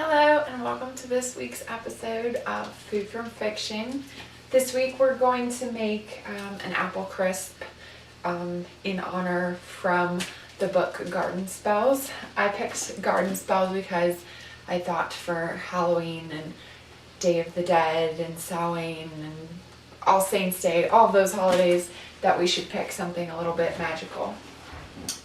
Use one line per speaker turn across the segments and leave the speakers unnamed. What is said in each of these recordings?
Hello and welcome to this week's episode of Food from Fiction. This week we're going to make an apple crisp in honor from the book Garden Spells. I picked Garden Spells because I thought for Halloween and Day of the Dead and Samhain and All Saints Day, all of those holidays, that we should pick something a little bit magical.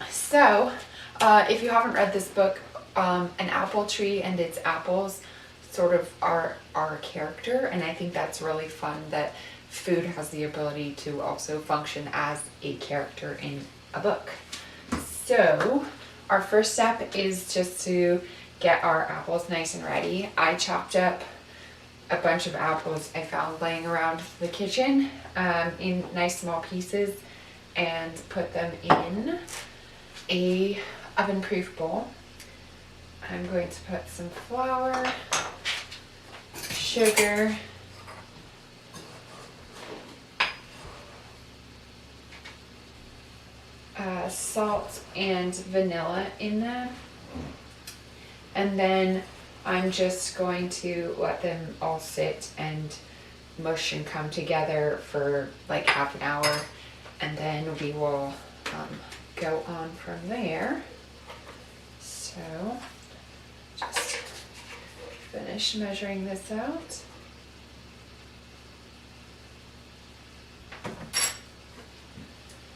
So if you haven't read this book, an apple tree and its apples sort of are our character, and I think that's really fun that food has the ability to also function as a character in a book. So our first step is just to get our apples nice and ready. I chopped up a bunch of apples I found laying around the kitchen in nice small pieces and put them in a oven-proof bowl. I'm going to put some flour, sugar, salt, and vanilla in them. And then I'm just going to let them all sit and mush and come together for like half an hour. And then we will go on from there. So just finish measuring this out.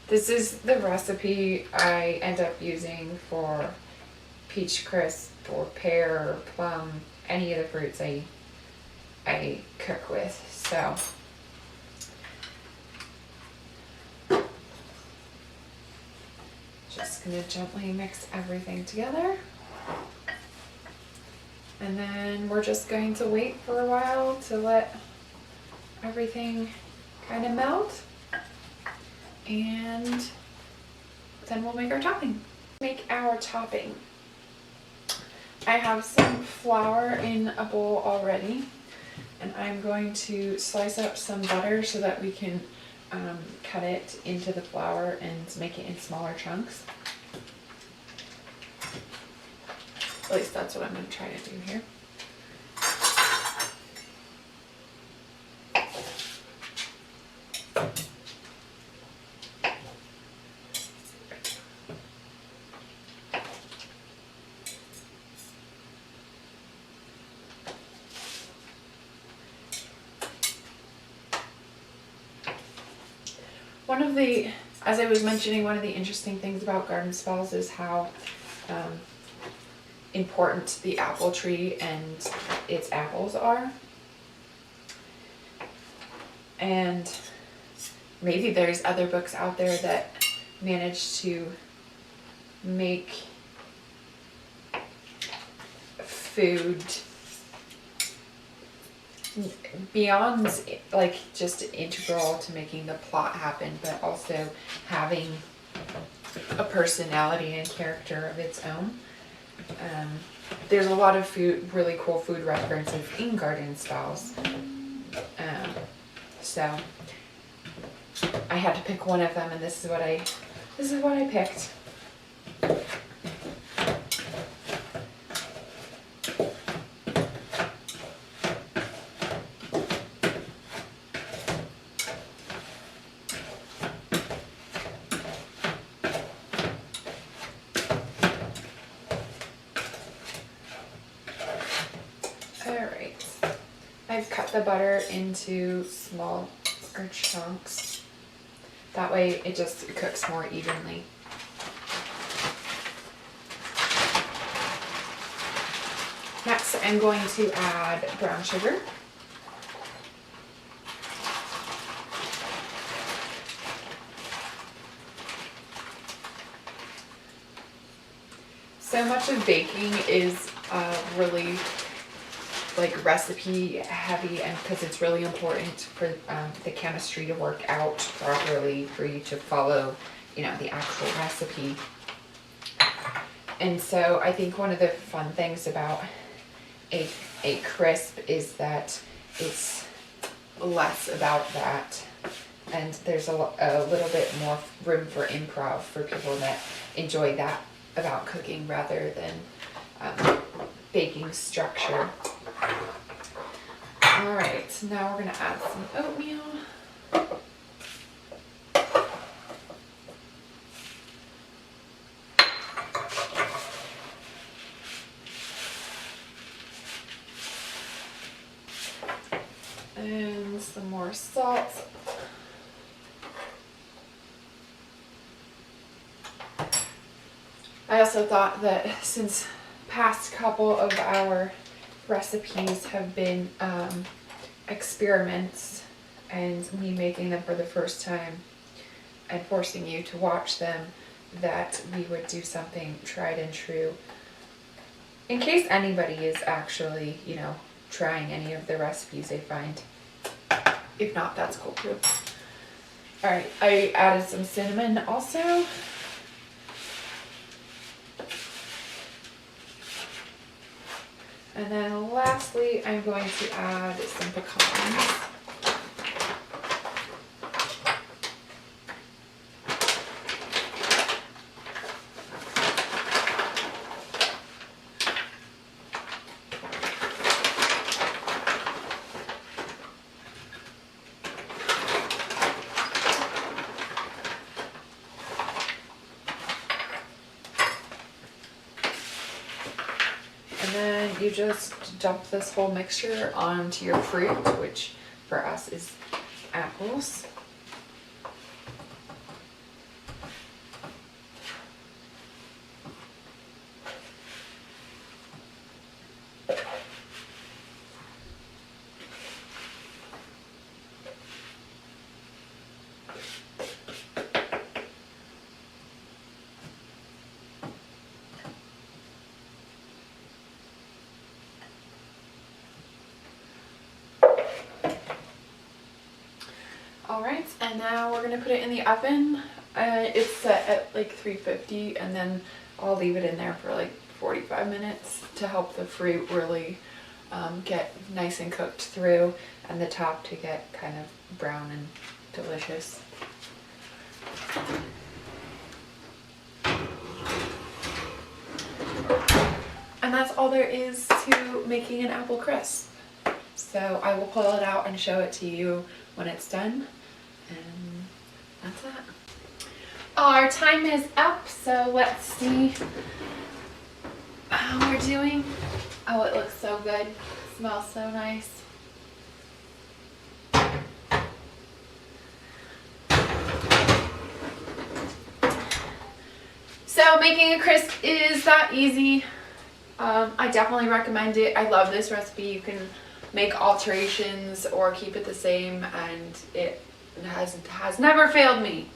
This is the recipe I end up using for peach crisp or pear or plum, any of the fruits I cook with. So just gonna gently mix everything together. And then we're just going to wait for a while to let everything kind of melt. And then we'll make our topping. Make our topping. I have some flour in a bowl already, and I'm going to slice up some butter so that we can cut it into the flour and make it in smaller chunks. At least that's what I'm going to try to do here. As I was mentioning, one of the interesting things about Garden Spells is how important the apple tree and its apples are. And maybe there's other books out there that manage to make food beyond like just integral to making the plot happen, but also having a personality and character of its own. There's a lot of really cool food references in Garden Spells. So I had to pick one of them, and this is what I picked. Alright, I've cut the butter into smaller chunks. That way it just cooks more evenly. Next, I'm going to add brown sugar. So much of baking is really like recipe heavy, and because it's really important for the chemistry to work out properly for you to follow, the actual recipe. And so I think one of the fun things about a crisp is that it's less about that, and there's a little bit more room for improv for people that enjoy that about cooking rather than baking structure. All right, so now we're gonna add some oatmeal. And some more salt. I also thought that since past couple of our recipes have been experiments and me making them for the first time and forcing you to watch them, that we would do something tried and true in case anybody is actually, you know, trying any of the recipes they find. If not, that's cool too. All right, I added some cinnamon also. And then lastly, I'm going to add some pecans. And then you just dump this whole mixture onto your fruit, which for us is apples. All right, and now we're gonna put it in the oven. It's set at like 350, and then I'll leave it in there for like 45 minutes to help the fruit really get nice and cooked through, and the top to get kind of brown and delicious. And that's all there is to making an apple crisp. So I will pull it out and show it to you when it's done. And that's it. Our time is up, so let's see how we're doing. Oh, it looks so good. It smells so nice. So making a crisp is that easy. I definitely recommend it. I love this recipe. You can make alterations or keep it the same, and it has never failed me.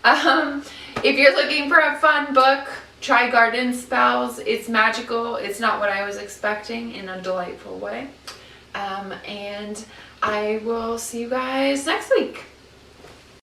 If you're looking for a fun book, try Garden Spells. It's magical. It's not what I was expecting in a delightful way. And I will see you guys next week.